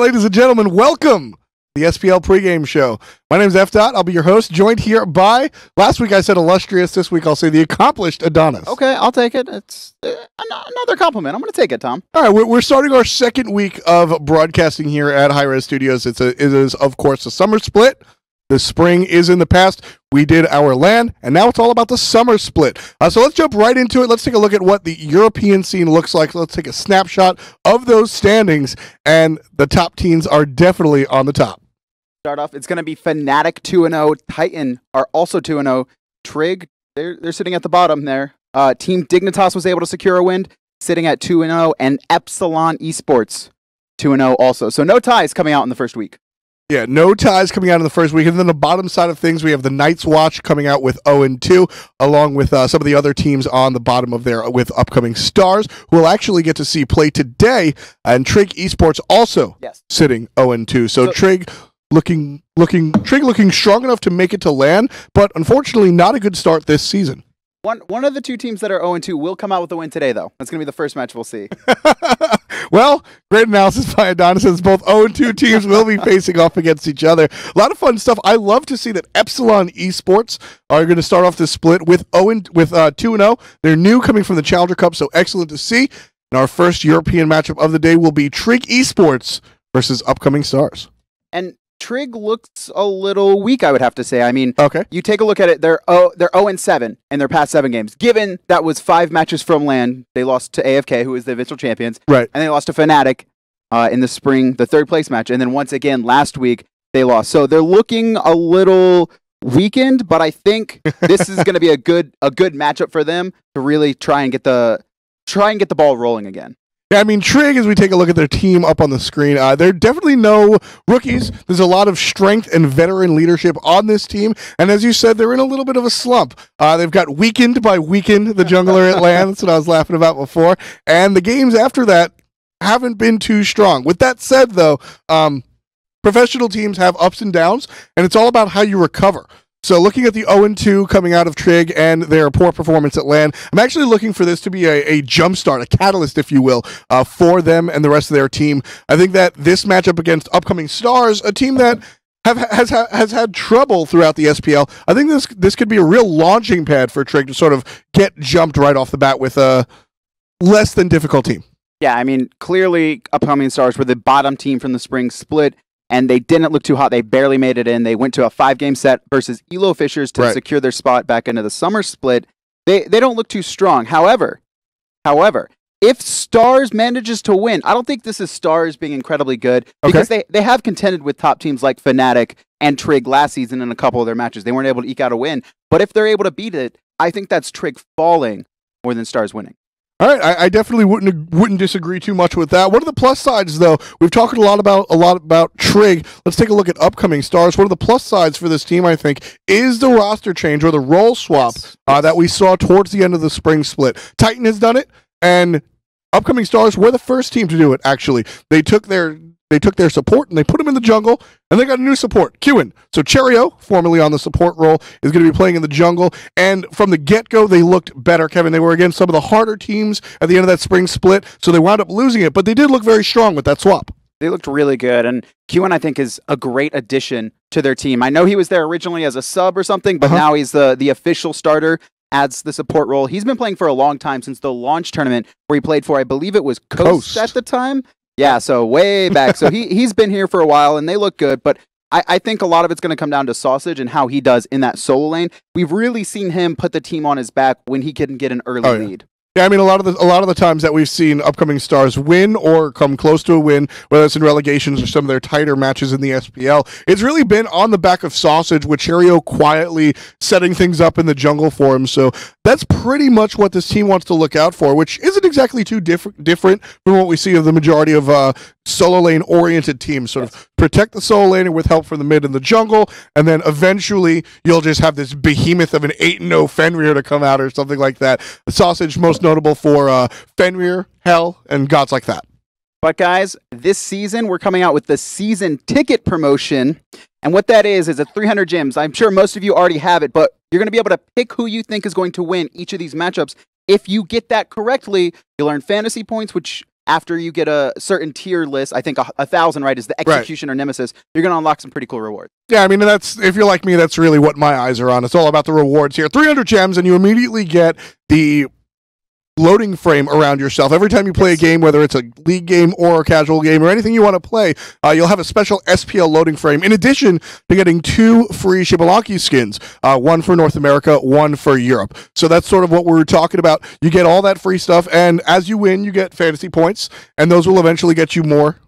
ladies and gentlemen, welcome to the SPL pregame show. My name is F. I'll be your host, joined here by, last week I said illustrious, this week I'll say the accomplished Adonis. Okay, I'll take it. It's another compliment. I'm going to take it, Tom. All right, we're starting our second week of broadcasting here at Hi-Rez Studios. It is, of course, a summer split. The spring is in the past. We did our LAN, and now it's all about the summer split. So let's jump right into it. Let's take a look at what the European scene looks like. Let's take a snapshot of those standings, and the top teams are definitely on the top. Start off, it's going to be Fnatic 2-0. Titan are also 2-0. Trig, they're sitting at the bottom there. Team Dignitas was able to secure a win, sitting at 2-0, and Epsilon eSports 2-0 also. So no ties coming out in the first week. Yeah, no ties coming out in the first week. And then the bottom side of things, we have the Night's Watch coming out with 0-2, along with some of the other teams on the bottom of there with upcoming stars, who will actually get to see play today. And Trig Esports also sitting 0-2. So Trig looking strong enough to make it to LAN, but unfortunately not a good start this season. One of the two teams that are 0-2 will come out with a win today, though. That's going to be the first match we'll see. Well, great analysis by Adonis, as both 0-2 teams will be facing off against each other. A lot of fun stuff. I love to see that Epsilon eSports are going to start off this split with 2-0. They're new, coming from the Challenger Cup, so excellent to see. And our first European matchup of the day will be Trig Esports versus upcoming stars. And Trig looks a little weak, I would have to say. I mean, you take a look at it, they're 0-7 in their past 7 games. Given that was 5 matches from LAN, they lost to AFK, who is the eventual champions, right? And they lost to Fnatic in the spring, the 3rd place match, and then once again last week they lost. So they're looking a little weakened, but I think this is going to be a good matchup for them to really try and get the ball rolling again. Yeah, I mean, Trig, as we take a look at their team up on the screen, they're definitely no rookies. There's a lot of strength and veteran leadership on this team. And as you said, they're in a little bit of a slump. They've got weakened by Weekend, the jungler at LAN. That's what I was laughing about before. And the games after that haven't been too strong. With that said, though, professional teams have ups and downs, and it's all about how you recover. So looking at the 0-2 coming out of Trig and their poor performance at LAN, I'm actually looking for this to be a jumpstart, a catalyst, if you will, for them and the rest of their team. I think that this matchup against upcoming stars, a team that has had trouble throughout the SPL, I think this could be a real launching pad for Trig to sort of get jumped right off the bat with a less than difficult team. Yeah, I mean, clearly upcoming stars were the bottom team from the spring split, and they didn't look too hot. They barely made it in. They went to a 5-game set versus Elo Fishers to secure their spot back into the summer split. They don't look too strong. However, if Stars manages to win, I don't think this is Stars being incredibly good, because they have contended with top teams like Fnatic and Trig last season in a couple of their matches. They weren't able to eke out a win. But if they're able to beat it, I think that's Trig falling more than Stars winning. All right, I definitely wouldn't disagree too much with that. One of the plus sides, though, we've talked a lot about Trig. Let's take a look at upcoming stars. One of the plus sides for this team, I think, is the roster change or the role swap that we saw towards the end of the spring split. Titan has done it, and upcoming stars were the first team to do it. Actually, they took their support and they put them in the jungle, and they got a new support, Qin. So Cherio, formerly on the support role, is going to be playing in the jungle. And from the get-go, they looked better, Kevin. They were against some of the harder teams at the end of that spring split, so they wound up losing it. But they did look very strong with that swap. They looked really good, and Qin, I think, is a great addition to their team. I know he was there originally as a sub or something, but now he's the official starter, adds the support role. He's been playing for a long time, since the launch tournament where he played for, I believe it was Coast at the time. Yeah, so way back. So he's been here for a while, and they look good. But I think a lot of it's going to come down to Sausage and how he does in that solo lane. We've really seen him put the team on his back when he can get an early lead. Yeah, I mean, a lot of the times that we've seen upcoming stars win or come close to a win, whether it's in relegations or some of their tighter matches in the SPL, it's really been on the back of Sausage, with Cherio quietly setting things up in the jungle for him. So that's pretty much what this team wants to look out for, which isn't exactly too different from what we see of the majority of solo lane oriented teams. Sort of protect the solo lane with help from the mid and the jungle, and then eventually you'll just have this behemoth of an 8-0 Fenrir to come out or something like that. The Sausage most notable for Fenrir, Hell, and gods like that. But guys, this season we're coming out with the season ticket promotion, and what that is a 300 gems. I'm sure most of you already have it, but you're going to be able to pick who you think is going to win each of these matchups. If you get that correctly, you'll earn fantasy points, which after you get a certain tier list, I think 1,000, right, is the execution or nemesis, you're going to unlock some pretty cool rewards. Yeah, I mean, that's, if you're like me, that's really what my eyes are on. It's all about the rewards here. 300 gems, and you immediately get the loading frame around yourself. Every time you play a game, whether it's a league game or a casual game or anything you want to play, you'll have a special SPL loading frame, in addition to getting 2 free Shibalaki skins, one for North America, one for Europe. So that's sort of what we're talking about. You get all that free stuff, and as you win, you get fantasy points, and those will eventually get you more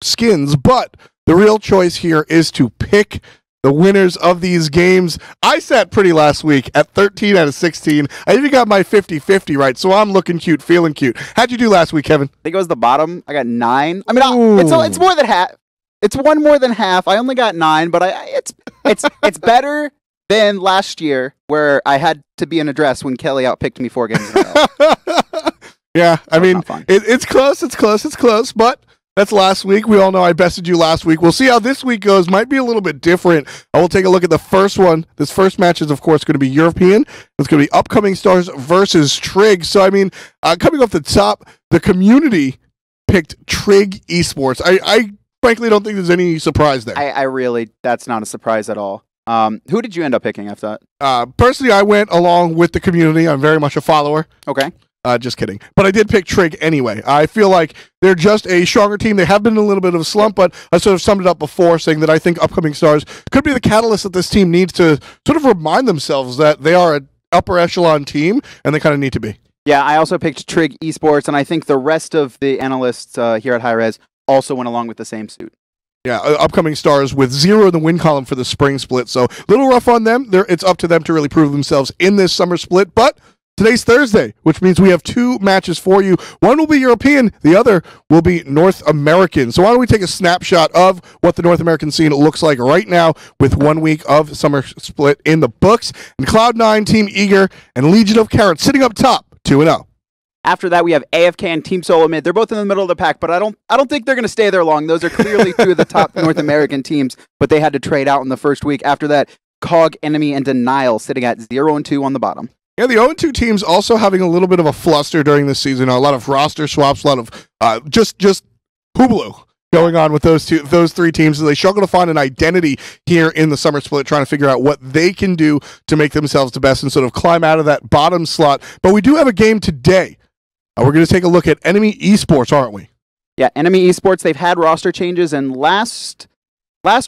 skins. But the real choice here is to pick the winners of these games. I sat pretty last week at 13 out of 16. I even got my 50-50 right, so I'm looking cute, feeling cute. How'd you do last week, Kevin? I think it was the bottom. I got 9. I mean, it's more than half. It's one more than half. I only got 9, but it's better than last year where I had to be in a dress when Kelly outpicked me 4 games in a row. Yeah, I mean, it's close, but that's last week. We all know I bested you last week. We'll see how this week goes. Might be a little bit different. I will take a look at the first one. This first match is, of course, going to be European. It's going to be Upcoming Stars versus Trig. So, I mean, coming off the top, the community picked Trig eSports. I frankly don't think there's any surprise there. I really, that's not a surprise at all. Who did you end up picking after that? Personally, I went along with the community. I'm very much a follower. Okay. Just kidding. But I did pick Trig anyway. I feel like they're just a stronger team. They have been in a little bit of a slump, but I sort of summed it up before saying that I think Upcoming Stars could be the catalyst that this team needs to sort of remind themselves that they are an upper echelon team, and they kind of need to be. Yeah, I also picked Trig eSports, and I think the rest of the analysts here at hi-rez also went along with the same suit. Yeah, Upcoming Stars with 0 in the win column for the spring split, so a little rough on them. It's up to them to really prove themselves in this summer split, but today's Thursday, which means we have 2 matches for you. One will be European, the other will be North American. So why don't we take a snapshot of what the North American scene looks like right now with 1 week of summer split in the books. And Cloud9, Team Eager, and Legion of Carrots sitting up top, 2-0. After that, we have AFK and Team Solomid. They're both in the middle of the pack, but I don't think they're going to stay there long. Those are clearly 2 of the top North American teams, but they had to trade out in the first week. After that, COG, Enemy, and Denial sitting at 0-2 on the bottom. Yeah, the 0-2 teams also having a little bit of a fluster during this season. A lot of roster swaps, a lot of just hoobleoo going on with those 3 teams. So they struggle to find an identity here in the summer split, trying to figure out what they can do to make themselves the best and sort of climb out of that bottom slot. But we do have a game today. We're going to take a look at Enemy eSports, aren't we? Yeah, Enemy eSports, they've had roster changes, and last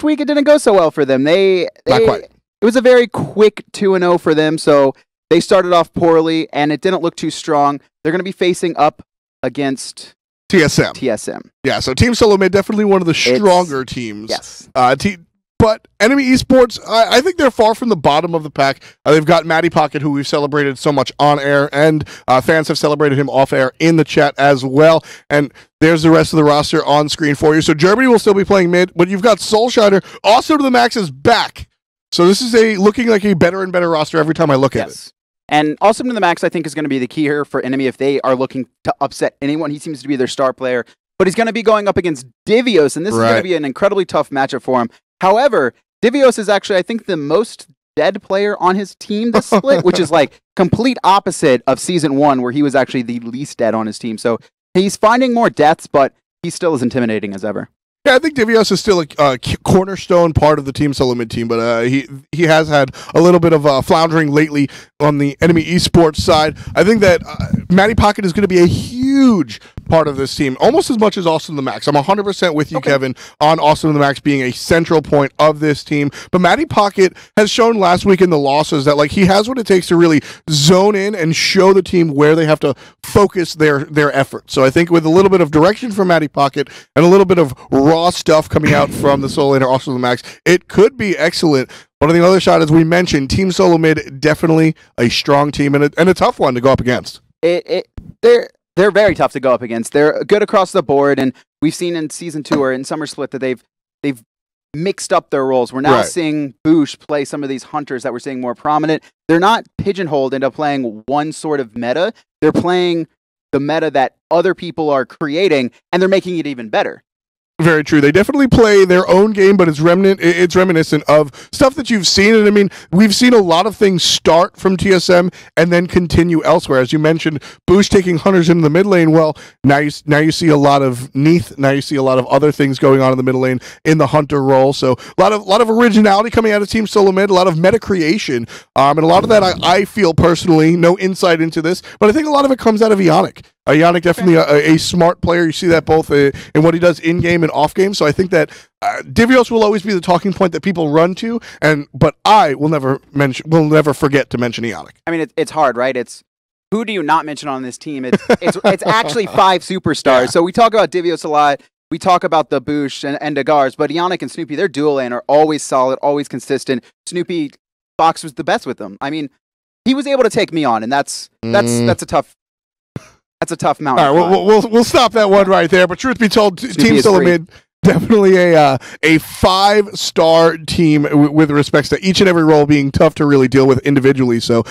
week it didn't go so well for them. Not quite. It was a very quick 2-0 for them, so they started off poorly, and it didn't look too strong. They're going to be facing up against TSM. Yeah, so Team Solomid, definitely one of the stronger teams. Yes. But Enemy eSports, I think they're far from the bottom of the pack. They've got Matty Pocket, who we've celebrated so much on air, and fans have celebrated him off air in the chat as well. And there's the rest of the roster on screen for you. So Germany will still be playing mid, but you've got Soulshiner, also to the max, is back. So this is looking like a better and better roster every time I look at it. And Awesome to the Max, I think, is going to be the key here for Enemy if they are looking to upset anyone. He seems to be their star player, but he's going to be going up against Divios, and this is going to be an incredibly tough matchup for him. However, Divios is actually, I think, the most dead player on his team this split, which is like complete opposite of Season 1, where he was actually the least dead on his team. So he's finding more deaths, but he's still as intimidating as ever. Yeah, I think Divios is still a cornerstone part of the Team Solomid team, but he has had a little bit of floundering lately on the Enemy eSports side. I think that Matty Pocket is going to be a huge part of this team, almost as much as Austin the Max. I'm 100% with you, Kevin, on Austin the Max being a central point of this team. But Matty Pocket has shown last week in the losses that he has what it takes to really zone in and show the team where they have to focus their effort. So I think with a little bit of direction from Matty Pocket and a little bit of raw stuff coming out from the Soul Laner, Austin the Max, it could be excellent. But on the other side, as we mentioned, Team Solomid, definitely a strong team and a tough one to go up against. They're very tough to go up against. They're good across the board, and we've seen in Season 2 or in Summer Split that they've mixed up their roles. We're now seeing Boosh play some of these hunters that we're seeing more prominent. They're not pigeonholed into playing one sort of meta. They're playing the meta that other people are creating, and they're making it even better. Very true. They definitely play their own game, but it's reminiscent of stuff that you've seen. And I mean, we've seen a lot of things start from TSM and then continue elsewhere. As you mentioned, Boosh taking Hunters into the mid lane. Well, now you see a lot of Neath. Now you see a lot of other things going on in the middle lane in the Hunter role. So a lot of originality coming out of Team Solomid, a lot of meta creation, and a lot of that I feel personally, no insight into this, but I think a lot of it comes out of Ionic. Ionic definitely a smart player. You see that both in what he does in game and off game. So I think that Divios will always be the talking point that people run to, but I will never forget to mention Ionic. I mean, it's hard, right? It's who do you not mention on this team? It's actually 5 superstars. Yeah. So we talk about Divios a lot. We talk about the Boosh and Dagars, but Ionic and Snoopy, their dual lane are always solid, always consistent. Snoopy, Fox was the best with them. I mean, he was able to take me on, and that's a tough. That's a tough mountain. All right, we'll stop that one right there. But truth be told, Team Solomid definitely a 5-star team with respects to each and every role being tough to really deal with individually. So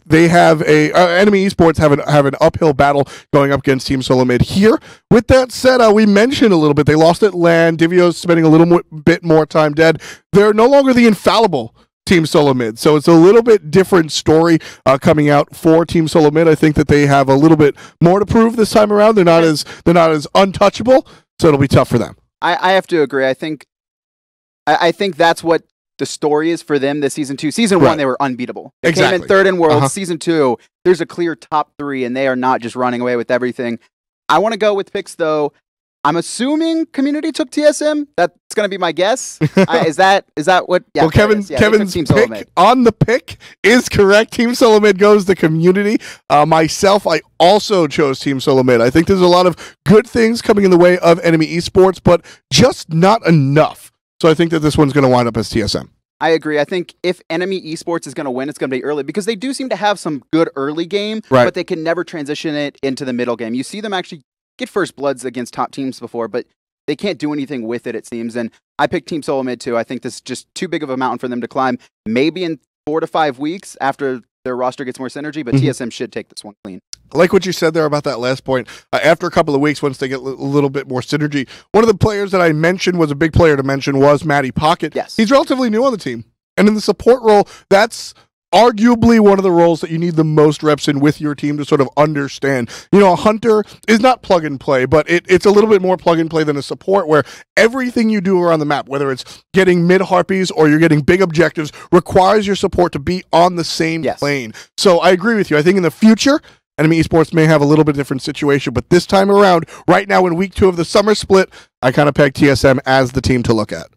they have enemy esports have an uphill battle going up against Team Solomid here. With that said, we mentioned a little bit they lost at LAN. Divios spending a little bit more time dead. They're no longer the infallible Team Solomid, so it's a little bit different story coming out for Team Solomid. I think that they have a little bit more to prove this time around. They're not as untouchable, so it'll be tough for them. I have to agree. I think that's what the story is for them this season 2. Season 1, they were unbeatable. They came in 3rd in Worlds. Season 2, there's a clear top 3, and they are not just running away with everything. I want to go with picks though. I'm assuming Community took TSM. That's going to be my guess. Is that what? Yeah, well, Kevin's pick on the pick is correct. Team Solomid goes to Community. Myself, I also chose Team Solomid. I think there's a lot of good things coming in the way of enemy esports, but just not enough. So I think that this one's going to wind up as TSM. I agree. I think if enemy esports is going to win, it's going to be early because they do seem to have some good early game, but they can never transition it into the middle game. You see them actually get first bloods against top teams before, but they can't do anything with it, it seems. And I picked Team Solomid too. I think this is just too big of a mountain for them to climb. Maybe in 4 to 5 weeks after their roster gets more synergy, but TSM should take this one clean. I like what you said there about that last point. After a couple of weeks, once they get a little bit more synergy, one of the players that I mentioned was a big player to mention was Matty Pocket. Yes. He's relatively new on the team. And in the support role, that's arguably one of the roles that you need the most reps in with your team to sort of understand. You know, a Hunter is not plug and play, but it's a little bit more plug and play than a support where everything you do around the map, whether it's getting mid harpies or you're getting big objectives, requires your support to be on the same plane. So I agree with you. I think in the future, enemy esports may have a little bit different situation, but this time around, right now in week 2 of the summer split, I kind of peg TSM as the team to look at.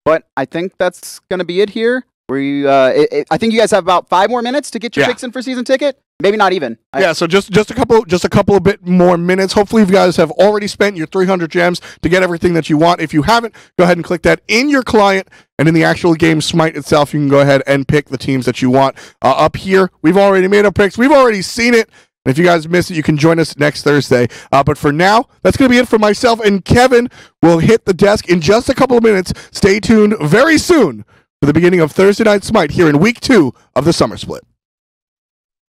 But I think that's going to be it here. I think you guys have about 5 more minutes to get your picks in for season ticket. Maybe not even. Yeah, so just a couple of bit more minutes. Hopefully you guys have already spent your 300 gems to get everything that you want. If you haven't, go ahead and click that in your client, and in the actual game Smite itself, you can go ahead and pick the teams that you want. Up here, we've already made our picks. We've already seen it. And if you guys miss it, you can join us next Thursday. But for now, that's going to be it for myself and Kevin. We'll hit the desk in just a couple of minutes. Stay tuned very soon for the beginning of Thursday Night Smite here in week 2 of the Summer Split.